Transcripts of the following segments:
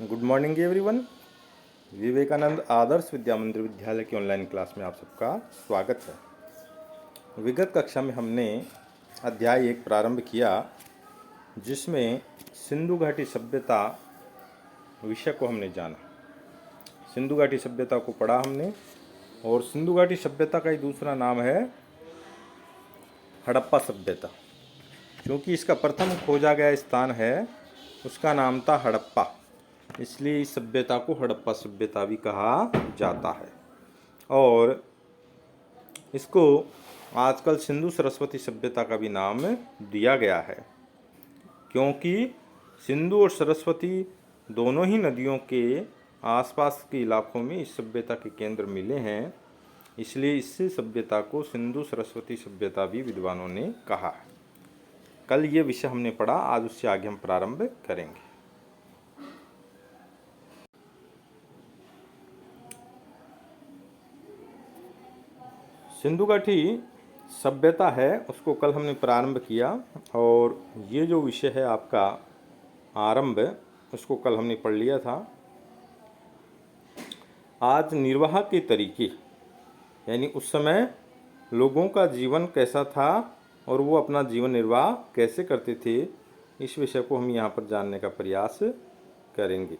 Good morning everyone. Vivekanand Adarsh Vidya Mandir Vidyalaya की online class में आप सबका स्वागत है। विगत कक्षा में हमने अध्याय 1 प्रारंभ किया, जिसमें सिंधु घाटी सभ्यता विषय को हमने जाना। सिंधु घाटी सभ्यता को पढ़ा हमने, और सिंधु घाटी सभ्यता का ही दूसरा नाम है हड़प्पा सभ्यता। क्योंकि इसका प्रथम खोजा गया स्थान है, उसका नाम था हड़प्पा, इसलिए इस सभ्यता को हड़प्पा सभ्यता भी कहा जाता है। और इसको आजकल सिंधु सरस्वती सभ्यता का भी नाम दिया गया है, क्योंकि सिंधु और सरस्वती दोनों ही नदियों के आसपास के इलाकों में इस सभ्यता के केंद्र मिले हैं, इसलिए इस सभ्यता को सिंधु सरस्वती सभ्यता भी विद्वानों ने कहा है। कल ये विषय हमने पढ़ा, आज उससे आगे हम प्रारंभ करेंगे। सिंधु घाटी सभ्यता है, उसको कल हमने प्रारंभ किया, और ये जो विषय है आपका आरंभ, उसको कल हमने पढ़ लिया था। आज निर्वाह के तरीके, यानी उस समय लोगों का जीवन कैसा था और वो अपना जीवन निर्वाह कैसे करते थे, इस विषय को हम यहाँ पर जानने का प्रयास करेंगे।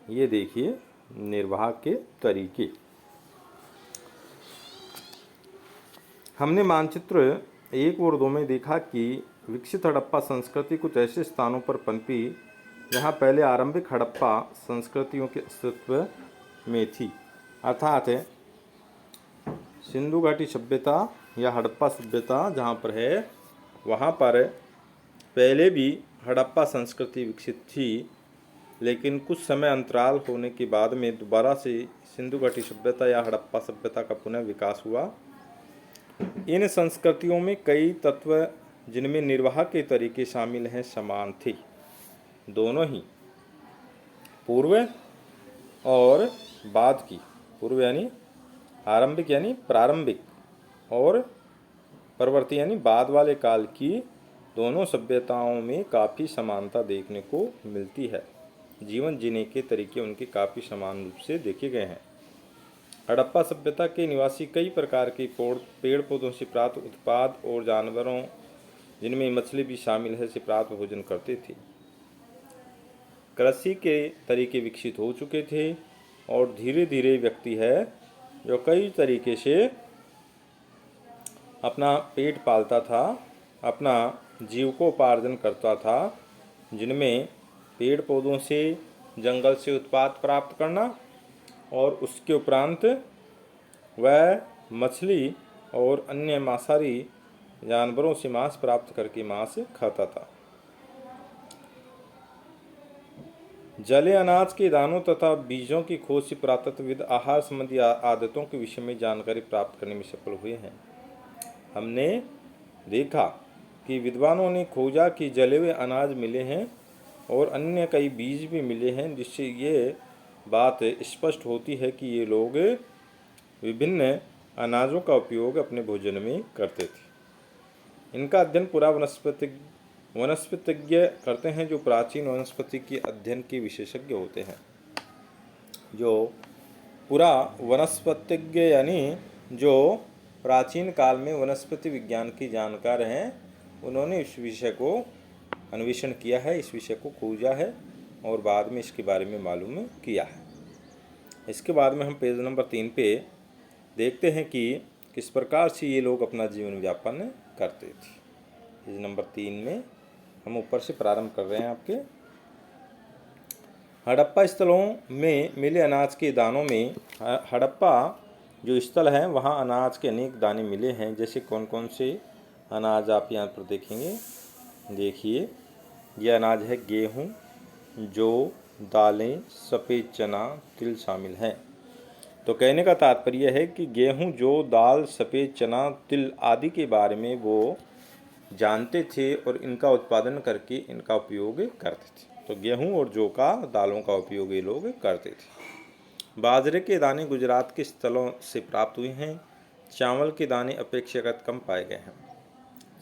ये देखिए निर्वाह के तरीके। हमने मानचित्र 1 और 2 में देखा कि विकसित हड़प्पा संस्कृति कुछ ऐसे स्थानों पर पनपी जहाँ पहले आरंभिक हड़प्पा संस्कृतियों के अस्तित्व में थी। अर्थात सिंधु घाटी सभ्यता या हड़प्पा सभ्यता जहाँ पर है, वहाँ पर पहले भी हड़प्पा संस्कृति विकसित थी, लेकिन कुछ समय अंतराल होने के बाद में दोबारा से सिंधु घाटी सभ्यता या हड़प्पा सभ्यता का पुनः विकास हुआ। इन संस्कृतियों में कई तत्व जिनमें निर्वाह के तरीके शामिल हैं समान थे। दोनों ही पूर्व और बाद की, पूर्व यानी आरंभिक यानी प्रारंभिक, और परवर्ती यानी बाद वाले काल की, दोनों सभ्यताओं में काफ़ी समानता देखने को मिलती है। जीवन जीने के तरीके उनके काफ़ी समान रूप से देखे गए हैं। हड़प्पा सभ्यता के निवासी कई प्रकार के पेड़ पौधों से प्राप्त उत्पाद और जानवरों, जिनमें मछली भी शामिल है, से प्राप्त भोजन करते थे। कृषि के तरीके विकसित हो चुके थे, और धीरे धीरे व्यक्ति है जो कई तरीके से अपना पेट पालता था, अपना जीविकोपार्जन करता था, जिनमें पेड़ पौधों से, जंगल से उत्पाद प्राप्त करना, और उसके उपरांत वह मछली और अन्य मांसाहारी जानवरों से मांस प्राप्त करके मांस खाता था। जले अनाज के दानों तथा बीजों की खोज से पुरातत्वविद आहार संबंधी आदतों के विषय में जानकारी प्राप्त करने में सफल हुए हैं। हमने देखा कि विद्वानों ने खोजा कि जले हुए अनाज मिले हैं और अन्य कई बीज भी मिले हैं, जिससे ये बात स्पष्ट होती है कि ये लोग विभिन्न अनाजों का उपयोग अपने भोजन में करते थे। इनका अध्ययन पूरा वनस्पतिज्ञ करते हैं, जो प्राचीन वनस्पति के अध्ययन के विशेषज्ञ होते हैं। जो पूरा वनस्पतिज्ञ यानी जो प्राचीन काल में वनस्पति विज्ञान की जानकार हैं, उन्होंने इस विषय को अन्वेषण किया है, इस विषय को खोजा है और बाद में इसके बारे में मालूम किया है। इसके बाद में हम पेज नंबर 3 पे देखते हैं कि किस प्रकार से ये लोग अपना जीवन यापन करते थे। पेज नंबर 3 में हम ऊपर से प्रारंभ कर रहे हैं आपके। हड़प्पा स्थलों में मिले अनाज के दानों में, हड़प्पा जो स्थल है वहाँ अनाज के अनेक दाने मिले हैं। जैसे कौन कौन से अनाज आप यहाँ पर देखेंगे। देखिए, यह अनाज है गेहूँ, जौ, दालें, सफ़ेद चना, तिल शामिल हैं। तो कहने का तात्पर्य है कि गेहूँ, जौ, दाल, सफ़ेद चना, तिल आदि के बारे में वो जानते थे और इनका उत्पादन करके इनका उपयोग करते थे। तो गेहूँ और जौ का, दालों का उपयोग ये लोग करते थे। बाजरे के दाने गुजरात के स्थलों से प्राप्त हुए हैं। चावल के दाने अपेक्षाकृत कम पाए गए हैं।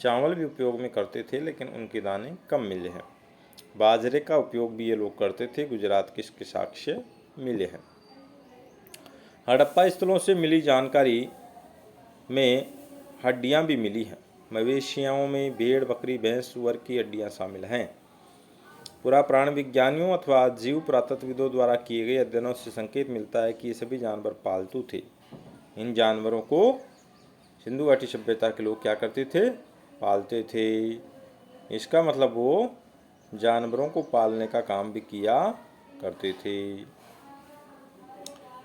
चावल भी उपयोग में करते थे, लेकिन उनके दाने कम मिले हैं। बाजरे का उपयोग भी ये लोग करते थे, गुजरात के इसके साक्ष्य मिले हैं। हड़प्पा स्थलों से मिली जानकारी में हड्डियां भी मिली हैं। मवेशियों में भेड़, बकरी, भैंस, सुअर की हड्डियां शामिल हैं। पुरा प्राण विज्ञानियों अथवा जीव पुरातत्वविदों द्वारा किए गए अध्ययनों से संकेत मिलता है कि ये सभी जानवर पालतू थे। इन जानवरों को सिंधु घाटी सभ्यता के लोग क्या करते थे? पालते थे। इसका मतलब वो जानवरों को पालने का काम भी किया करते थे।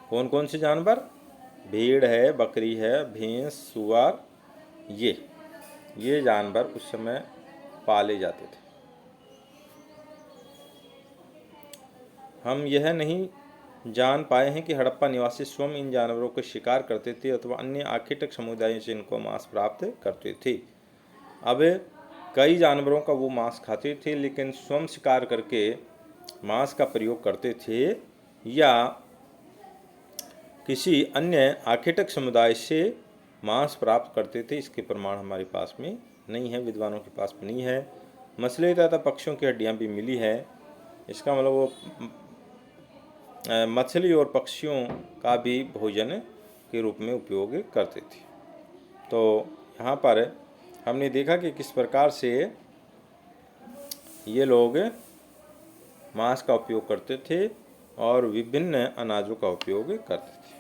कौन कौन से जानवर? भेड़ है, बकरी है, भैंस, सुअर, ये जानवर उस समय पाले जाते थे। हम यह नहीं जान पाए हैं कि हड़प्पा निवासी स्वयं इन जानवरों को शिकार करते थे अथवा अन्य आखेटक समुदायों से इनको मांस प्राप्त करते थे। अब कई जानवरों का वो मांस खाते थे, लेकिन स्वयं शिकार करके मांस का प्रयोग करते थे या किसी अन्य आखेटक समुदाय से मांस प्राप्त करते थे, इसके प्रमाण हमारे पास में नहीं है, विद्वानों के पास में नहीं है। मछली तथा पक्षियों की हड्डियां भी मिली है। इसका मतलब वो मछली और पक्षियों का भी भोजन के रूप में उपयोग करते थे। तो यहाँ पर हमने देखा कि किस प्रकार से ये लोग मांस का उपयोग करते थे और विभिन्न अनाजों का उपयोग करते थे।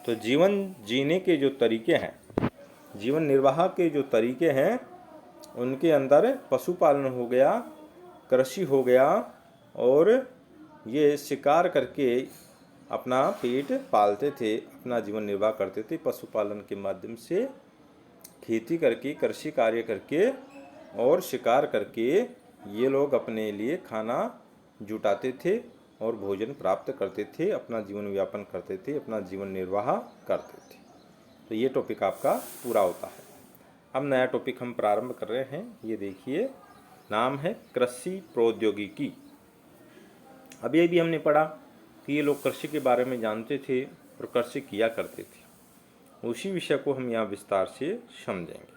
तो जीवन जीने के जो तरीके हैं, जीवन निर्वाह के जो तरीके हैं, उनके अंदर पशुपालन हो गया, कृषि हो गया और ये शिकार करके अपना पेट पालते थे, अपना जीवन निर्वाह करते थे। पशुपालन के माध्यम से खेती करके, कृषि कार्य करके और शिकार करके ये लोग अपने लिए खाना जुटाते थे और भोजन प्राप्त करते थे, अपना जीवन व्यापन करते थे, अपना जीवन निर्वाह करते थे। तो ये टॉपिक आपका पूरा होता है। अब नया टॉपिक हम प्रारंभ कर रहे हैं। ये देखिए, नाम है कृषि प्रौद्योगिकी। अभी अभी हमने पढ़ा कि ये लोग कृषि के बारे में जानते थे और कृषि किया करते थे। उसी विषय को हम यहाँ विस्तार से समझेंगे।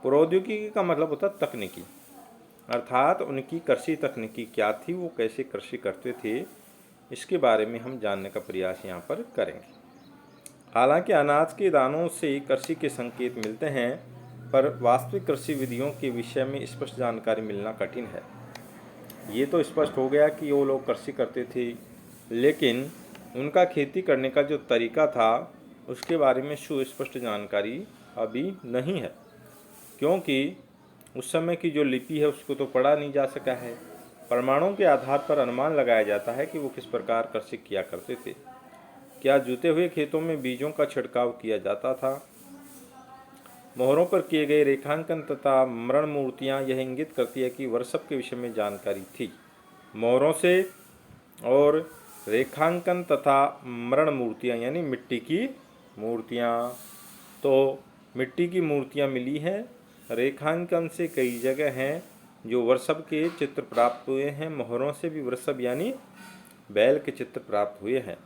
प्रौद्योगिकी का मतलब होता है तकनीकी, अर्थात उनकी कृषि तकनीकी क्या थी, वो कैसे कृषि करते थे, इसके बारे में हम जानने का प्रयास यहाँ पर करेंगे। हालांकि अनाज के दानों से कृषि के संकेत मिलते हैं, पर वास्तविक कृषि विधियों के विषय में स्पष्ट जानकारी मिलना कठिन है। ये तो स्पष्ट हो गया कि वो लोग कृषि करते थे, लेकिन उनका खेती करने का जो तरीका था उसके बारे में सुस्पष्ट जानकारी अभी नहीं है, क्योंकि उस समय की जो लिपि है उसको तो पढ़ा नहीं जा सका है। प्रमाणों के आधार पर अनुमान लगाया जाता है कि वो किस प्रकार कृषि किया करते थे। क्या जुते हुए खेतों में बीजों का छिड़काव किया जाता था? मोहरों पर किए गए रेखांकन तथा मरण मूर्तियां यह इंगित करती है कि वर्षभ के विषय में जानकारी थी। मोहरों से और रेखांकन तथा मरण मूर्तियां यानी मिट्टी की मूर्तियां, तो मिट्टी की मूर्तियां मिली हैं। रेखांकन से कई जगह हैं जो वर्षभ के चित्र प्राप्त हुए हैं। मोहरों से भी वर्षभ यानी बैल के चित्र प्राप्त हुए हैं।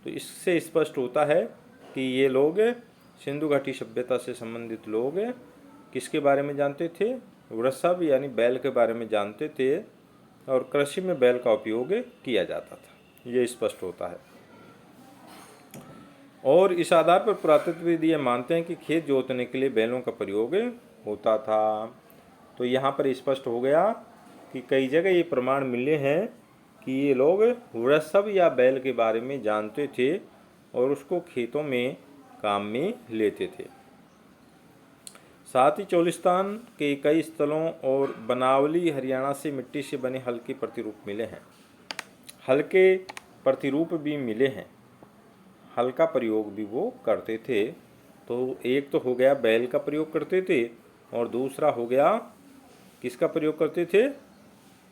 तो इससे स्पष्ट होता है कि ये लोग सिंधु घाटी सभ्यता से संबंधित लोग किसके बारे में जानते थे? वृषभ यानी बैल के बारे में जानते थे और कृषि में बैल का उपयोग किया जाता था, ये स्पष्ट होता है। और इस आधार पर पुरातत्वविद ये मानते हैं कि खेत जोतने के लिए बैलों का प्रयोग होता था। तो यहाँ पर स्पष्ट हो गया कि कई जगह ये प्रमाण मिले हैं कि ये लोग वृषभ या बैल के बारे में जानते थे और उसको खेतों में काम में लेते थे। साथ ही चोलिस्तान के कई स्थलों और बनावली हरियाणा से मिट्टी से बने हल्के प्रतिरूप मिले हैं। हल्के प्रतिरूप भी मिले हैं, हल्का प्रयोग भी वो करते थे। तो एक तो हो गया बैल का प्रयोग करते थे और दूसरा हो गया किसका प्रयोग करते थे?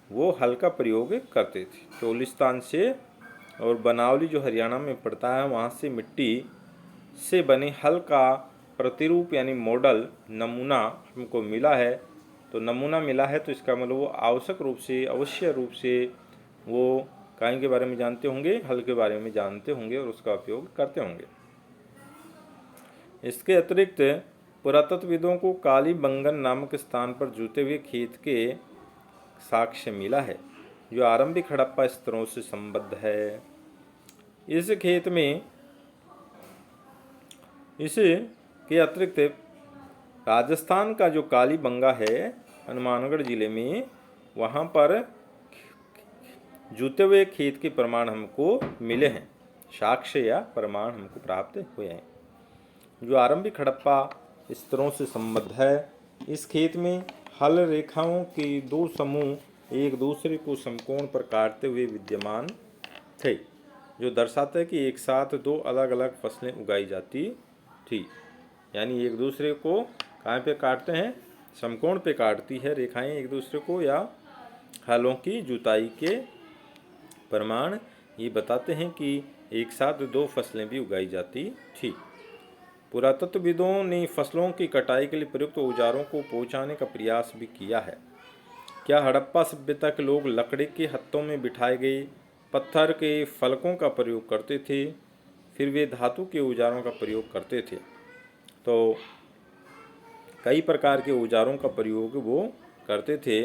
वो हल्का प्रयोग करते थे। चोलिस्तान से और बनावली जो हरियाणा में पड़ता है वहाँ से मिट्टी से बने हल्का प्रतिरूप यानी मॉडल नमूना हमको मिला है। तो नमूना मिला है तो इसका मतलब वो आवश्यक रूप से, अवश्य रूप से वो काय के बारे में जानते होंगे, हल के बारे में जानते होंगे और उसका उपयोग करते होंगे। इसके अतिरिक्त पुरातत्वविदों को कालीबंगन नामक स्थान पर जूते हुए खेत के साक्ष्य मिला है, जो आरंभिक हड़प्पा स्तरों से संबद्ध है। इस खेत में इसके अतिरिक्त राजस्थान का जो कालीबंगा है हनुमानगढ़ जिले में, वहाँ पर जूते हुए खेत के प्रमाण हमको मिले हैं, साक्ष्य या प्रमाण हमको प्राप्त हुए हैं, जो आरंभिक हड़प्पा स्तरों से संबद्ध है। इस खेत में हल रेखाओं के दो समूह एक दूसरे को समकोण पर काटते हुए विद्यमान थे, जो दर्शाता है कि एक साथ दो अलग अलग फसलें उगाई जाती थी। यानी एक दूसरे को कहाँ पे काटते हैं, समकोण पे काटती है रेखाएं एक दूसरे को, या हलों की जुताई के प्रमाण ये बताते हैं कि एक साथ दो फसलें भी उगाई जाती थी। पुरातत्वविदों ने फसलों की कटाई के लिए प्रयुक्त औजारों को पहुंचाने का प्रयास भी किया है। क्या हड़प्पा सभ्यता के लोग लकड़ी के हत्थों में बिठाए गए पत्थर के फलकों का प्रयोग करते थे, फिर वे धातु के औजारों का प्रयोग करते थे? तो कई प्रकार के औजारों का प्रयोग वो करते थे,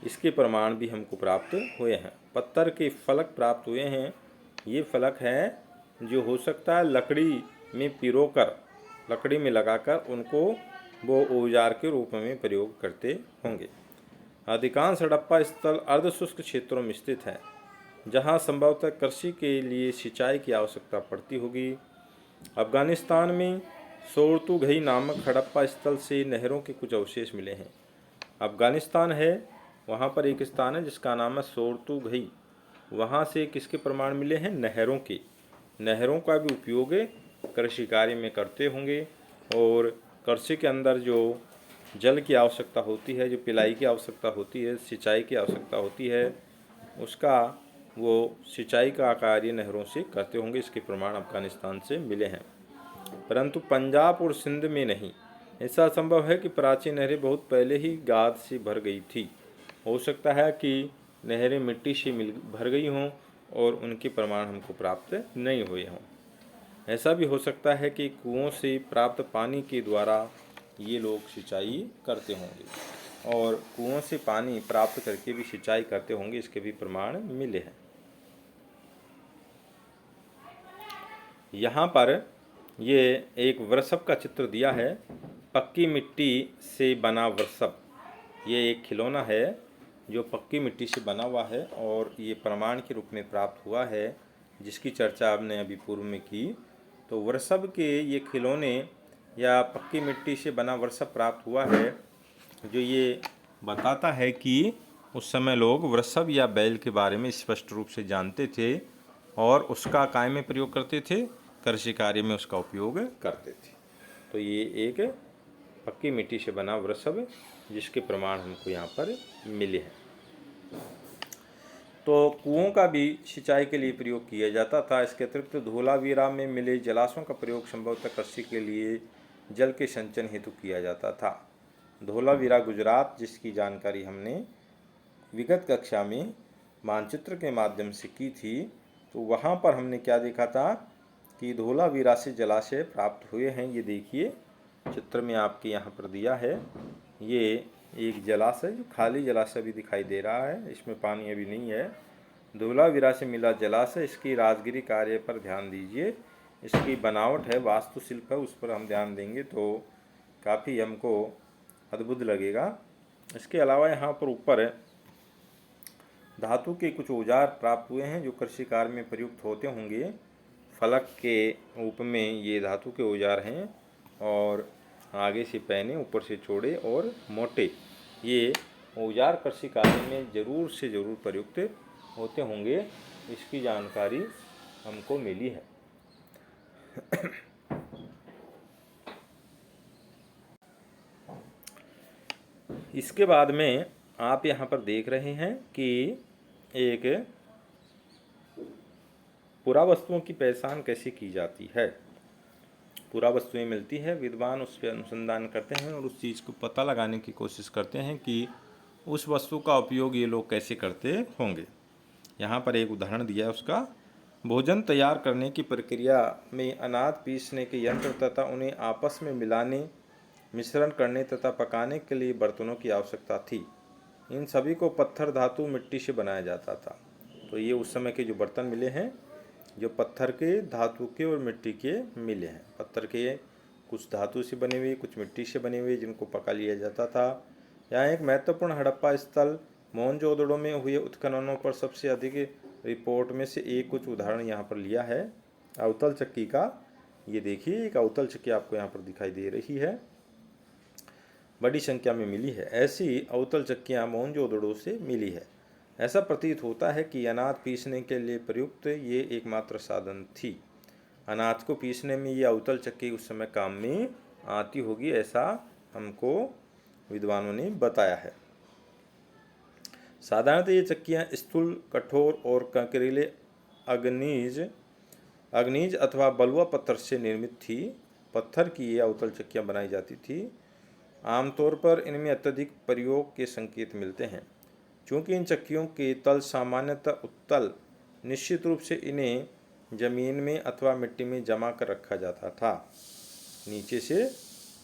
इसके प्रमाण भी हमको प्राप्त हुए हैं। पत्थर के फलक प्राप्त हुए हैं। ये फलक हैं जो हो सकता है लकड़ी में पिरोकर, लकड़ी में लगाकर उनको वो औजार के रूप में प्रयोग करते होंगे। अधिकांश हड़प्पा स्थल अर्धशुष्क क्षेत्रों में स्थित हैं, जहां संभवतः कृषि के लिए सिंचाई की आवश्यकता पड़ती होगी। अफगानिस्तान में सोरतुघई नामक हड़प्पा स्थल से नहरों के कुछ अवशेष मिले हैं। अफगानिस्तान है, वहाँ पर एक स्थान है जिसका नाम है सोरतुघई। वहाँ से किसके प्रमाण मिले हैं? नहरों के। नहरों का भी उपयोग कृषि कार्य में करते होंगे, और कृषि के अंदर जो जल की आवश्यकता होती है, जो पिलाई की आवश्यकता होती है, सिंचाई की आवश्यकता होती है, उसका वो सिंचाई का कार्य नहरों से करते होंगे। इसके प्रमाण अफगानिस्तान से मिले हैं, परंतु पंजाब और सिंध में नहीं। ऐसा संभव है कि प्राचीन नहरें बहुत पहले ही गाद से भर गई थी। हो सकता है कि नहरें मिट्टी से भर गई हों और उनके प्रमाण हमको प्राप्त नहीं हुए हों। ऐसा भी हो सकता है कि कुओं से प्राप्त पानी के द्वारा ये लोग सिंचाई करते होंगे, और कुओं से पानी प्राप्त करके भी सिंचाई करते होंगे, इसके भी प्रमाण मिले हैं। यहाँ पर ये एक वृषभ का चित्र दिया है, पक्की मिट्टी से बना वृषभ। ये एक खिलौना है जो पक्की मिट्टी से बना हुआ है, और ये प्रमाण के रूप में प्राप्त हुआ है, जिसकी चर्चा आपने अभी पूर्व में की। तो वृषभ के ये खिलौने या पक्की मिट्टी से बना वृषभ प्राप्त हुआ है, जो ये बताता है कि उस समय लोग वृषभ या बैल के बारे में स्पष्ट रूप से जानते थे, और उसका काय में प्रयोग करते थे, कृषि कार्य में उसका उपयोग करते थे। तो ये एक पक्की मिट्टी से बना वृषभ, जिसके प्रमाण हमको यहाँ पर मिले हैं। तो कुओं का भी सिंचाई के लिए प्रयोग किया जाता था। इसके अतिरिक्त धोलावीरा में मिले जलाशयों का प्रयोग संभवतः कृषि के लिए जल के संचयन हेतु किया जाता था। धोलावीरा गुजरात, जिसकी जानकारी हमने विगत कक्षा में मानचित्र के माध्यम से की थी, तो वहाँ पर हमने क्या देखा था कि धोलावीरा से जलाशय प्राप्त हुए हैं। ये देखिए चित्र में आपके यहाँ पर दिया है, ये एक जलाशय, जो खाली जलाशय भी दिखाई दे रहा है, इसमें पानी अभी नहीं है। धोलावीरा से मिला जलाशय, इसकी राजगिरी कार्य पर ध्यान दीजिए। इसकी बनावट है, वास्तुशिल्प है, उस पर हम ध्यान देंगे तो काफ़ी हमको अद्भुत लगेगा। इसके अलावा यहाँ पर ऊपर धातु के कुछ औजार प्राप्त हुए हैं, जो कृषि कार्य में प्रयुक्त होते होंगे। फलक के रूप में ये धातु के औजार हैं, और आगे से पैने, ऊपर से चौड़े और मोटे, ये औजार कृषि कार्य में ज़रूर से ज़रूर प्रयुक्त होते होंगे। इसकी जानकारी हमको मिली है। इसके बाद में आप यहाँ पर देख रहे हैं कि एक पुरावस्तुओं की पहचान कैसे की जाती है। पुरावस्तुएं मिलती है, विद्वान उस पर अनुसंधान करते हैं और उस चीज़ को पता लगाने की कोशिश करते हैं कि उस वस्तु का उपयोग ये लोग कैसे करते होंगे। यहाँ पर एक उदाहरण दिया है उसका। भोजन तैयार करने की प्रक्रिया में अनाज पीसने के यंत्र तथा उन्हें आपस में मिलाने मिश्रण करने तथा पकाने के लिए बर्तनों की आवश्यकता थी। इन सभी को पत्थर, धातु, मिट्टी से बनाया जाता था। तो ये उस समय के जो बर्तन मिले हैं, जो पत्थर के, धातु के और मिट्टी के मिले हैं। पत्थर के कुछ धातु से बने हुए, कुछ मिट्टी से बने हुए, जिनको पका लिया जाता था। यहाँ एक महत्वपूर्ण हड़प्पा स्थल मोहनजोदड़ो में हुए उत्खननों पर सबसे अधिक रिपोर्ट में से एक कुछ उदाहरण यहाँ पर लिया है अवतल चक्की का। ये देखिए, एक अवतल चक्की आपको यहाँ पर दिखाई दे रही है, बड़ी संख्या में मिली है। ऐसी अवतल चक्कियाँ मोहनजोदड़ो से मिली है। ऐसा प्रतीत होता है कि अनाज पीसने के लिए प्रयुक्त ये एकमात्र साधन थी। अनाज को पीसने में ये अवतल चक्की उस समय काम में आती होगी, ऐसा हमको विद्वानों ने बताया है। साधारणतः ये चक्कियाँ स्थूल, कठोर और कंकरीले अग्निज अथवा बलुआ पत्थर से निर्मित थी। पत्थर की ये अवतल चक्कियाँ बनाई जाती थी। आमतौर पर इनमें अत्यधिक प्रयोग के संकेत मिलते हैं। चूँकि इन चक्कियों के तल सामान्यतः उत्तल, निश्चित रूप से इन्हें जमीन में अथवा मिट्टी में जमा कर रखा जाता था। नीचे से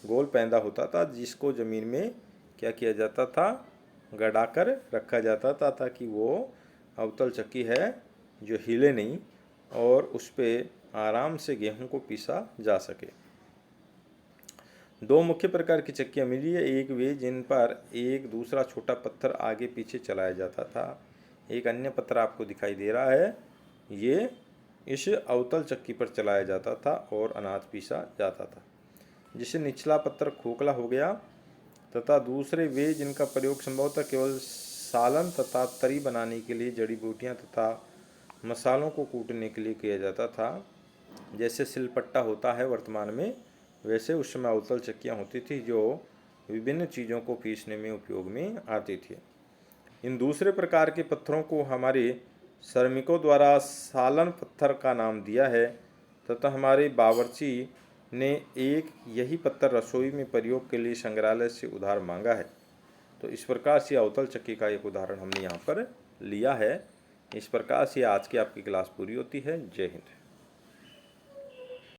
गोल पैंदा होता था, जिसको ज़मीन में क्या किया जाता था, गड़ा कर रखा जाता था, ताकि वो अवतल चक्की है जो हिले नहीं और उस पर आराम से गेहूं को पीसा जा सके। दो मुख्य प्रकार की चक्कियाँ मिली है। एक वे जिन पर एक दूसरा छोटा पत्थर आगे पीछे चलाया जाता था। एक अन्य पत्थर आपको दिखाई दे रहा है, ये इस अवतल चक्की पर चलाया जाता था और अनाज पीसा जाता था, जिससे निचला पत्थर खोखला हो गया। तथा दूसरे वे जिनका प्रयोग संभवतः केवल सालन तथा तरी बनाने के लिए, जड़ी बूटियाँ तथा मसालों को कूटने के लिए किया जाता था। जैसे सिलपट्टा होता है वर्तमान में, वैसे उस समय अवतल चक्कियाँ होती थी जो विभिन्न चीज़ों को पीसने में उपयोग में आती थी। इन दूसरे प्रकार के पत्थरों को हमारे श्रमिकों द्वारा सालन पत्थर का नाम दिया है तथा हमारे बावर्ची ने एक यही पत्थर रसोई में प्रयोग के लिए संग्रहालय से उधार मांगा है। तो इस प्रकार से अवतल चक्की का एक उदाहरण हमने यहाँ पर लिया है। इस प्रकार से आज की आपकी क्लास पूरी होती है। जय हिंद।